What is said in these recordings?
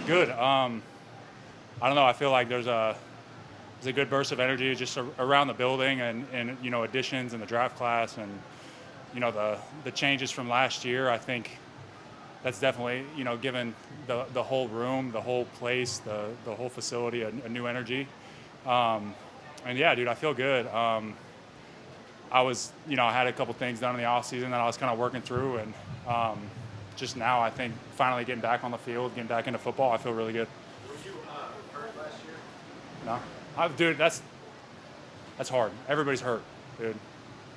Good. I don't know. I feel like there's a good burst of energy just around the building and additions in the draft class and the changes from last year. I think that's definitely given the whole room, the whole place, the whole facility a new energy. And yeah, dude, I feel good. I had a couple things done in the off season that I was kind of working through, and just now I think finally getting back on the field, getting back into football, I feel really good. Were you hurt last year? No, dude, that's hard. Everybody's hurt, dude.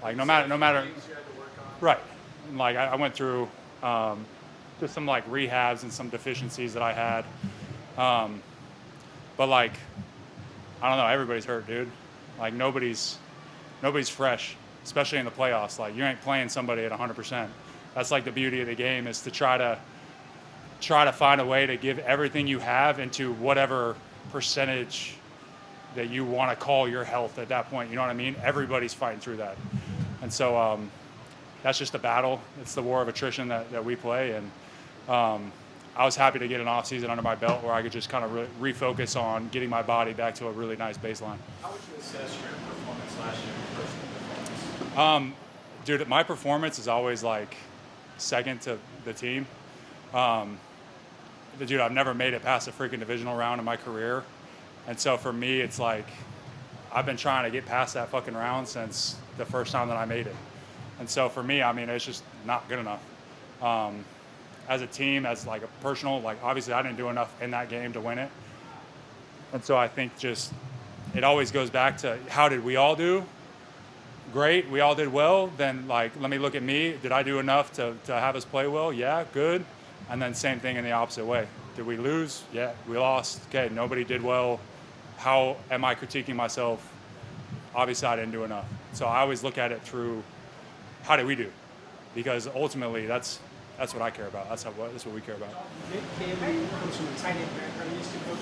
Like no matter, Things you had to work on? right? Like I went through just some like rehabs and some deficiencies that I had, but like I don't know, everybody's hurt, dude. Like nobody's fresh, especially in the playoffs. Like you ain't playing somebody at 100%. That's like the beauty of the game is to try to find a way to give everything you have into whatever percentage that you want to call your health at that point. You know what I mean? Everybody's fighting through that. And so that's just a battle. It's the war of attrition that we play. And I was happy to get an off season under my belt where I could just kind of refocus on getting my body back to a really nice baseline. How would you assess your performance last year, your personal performance? Dude, my performance is always like second to the team. Dude, I've never made it past a freaking divisional round in my career. And so for me, it's like I've been trying to get past that fucking round since the first time that I made it. And so for me, I mean, it's just not good enough. As a team, as like a personal, like obviously I didn't do enough in that game to win it. And so I think just it always goes back to how did we all do? Great, we all did well. Then like, let me look at me. Did I do enough to have us play well? Yeah, good. And then same thing in the opposite way. Did we lose? Yeah, we lost. Okay, nobody did well. How am I critiquing myself? Obviously I didn't do enough. So I always look at it through how did we do? Because ultimately that's what I care about. That's what we care about. Nick Campbell comes from a tight end background. He used to coach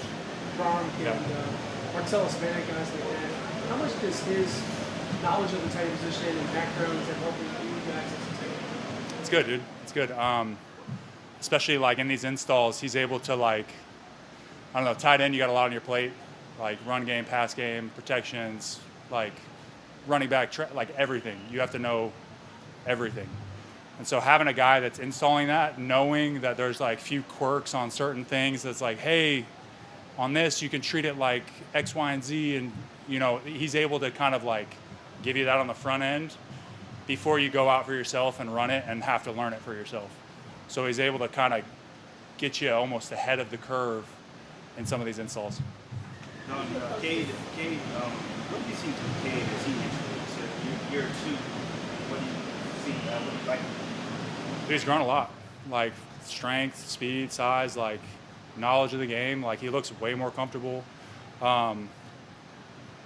Gronk and Marcellus Bennett, guys like that. How much does his knowledge of the tight end position and background is that helping you guys as a tight end? It's good, dude. It's good. Especially like in these installs, he's able to like, I don't know, tight end, you got a lot on your plate, like run game, pass game, protections, like running back, like everything. You have to know everything. And so having a guy that's installing that, knowing that there's like few quirks on certain things that's like, hey, on this, you can treat it like X, Y, and Z. And, he's able to kind of like give you that on the front end before you go out for yourself and run it and have to learn it for yourself. So he's able to kind of get you almost ahead of the curve in some of these installs. Cade, what do you see from Cade as he enters year two? What do you see? What do you like? He's grown a lot, like strength, speed, size, like knowledge of the game. Like he looks way more comfortable. I'm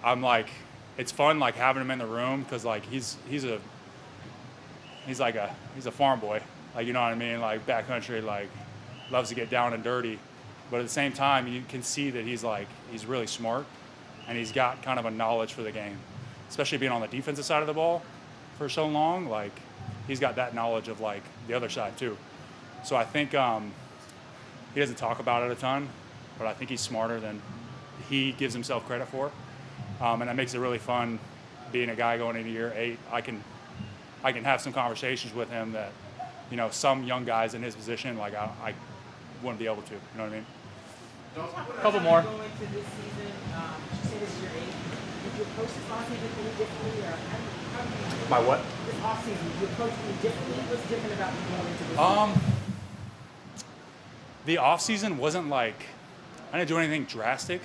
like, it's fun like having him in the room because like he's a farm boy. Like, you know what I mean? Like backcountry, like loves to get down and dirty. But at the same time, you can see that he's really smart and he's got kind of a knowledge for the game, especially being on the defensive side of the ball for so long. Like he's got that knowledge of like the other side too. So I think he doesn't talk about it a ton, but I think he's smarter than he gives himself credit for. And that makes it really fun being a guy going into year 8. I can have some conversations with him that, some young guys in his position, like I wouldn't be able to, you know what I mean? Couple more. Going into this season, you say this is your 8. Did you approach this offseason any differently, or how do you? My what? This offseason, did you approach it differently? What's different about you going into this season? The off season wasn't like I didn't do anything drastic,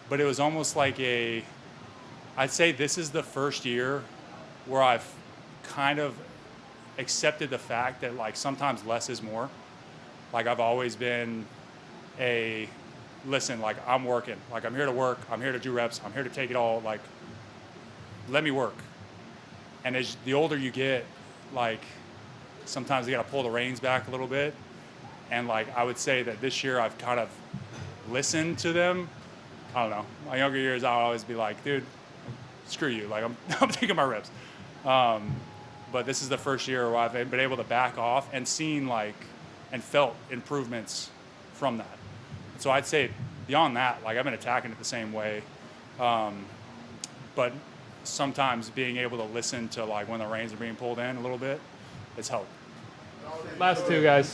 but it was almost like I'd say this is the first year where I've kind of accepted the fact that like sometimes less is more. Like I've always been listen, like I'm working, like I'm here to work, I'm here to do reps, I'm here to take it all, like let me work. And as the older you get, like sometimes you got to pull the reins back a little bit. And like I would say that this year I've kind of listened to them. I don't know. My younger years I'll always be like, dude, screw you. Like I'm taking my reps. But this is the first year where I've been able to back off and seen like and felt improvements from that. So I'd say beyond that, like I've been attacking it the same way. But sometimes being able to listen to like when the reins are being pulled in a little bit, it's helped. Last two guys.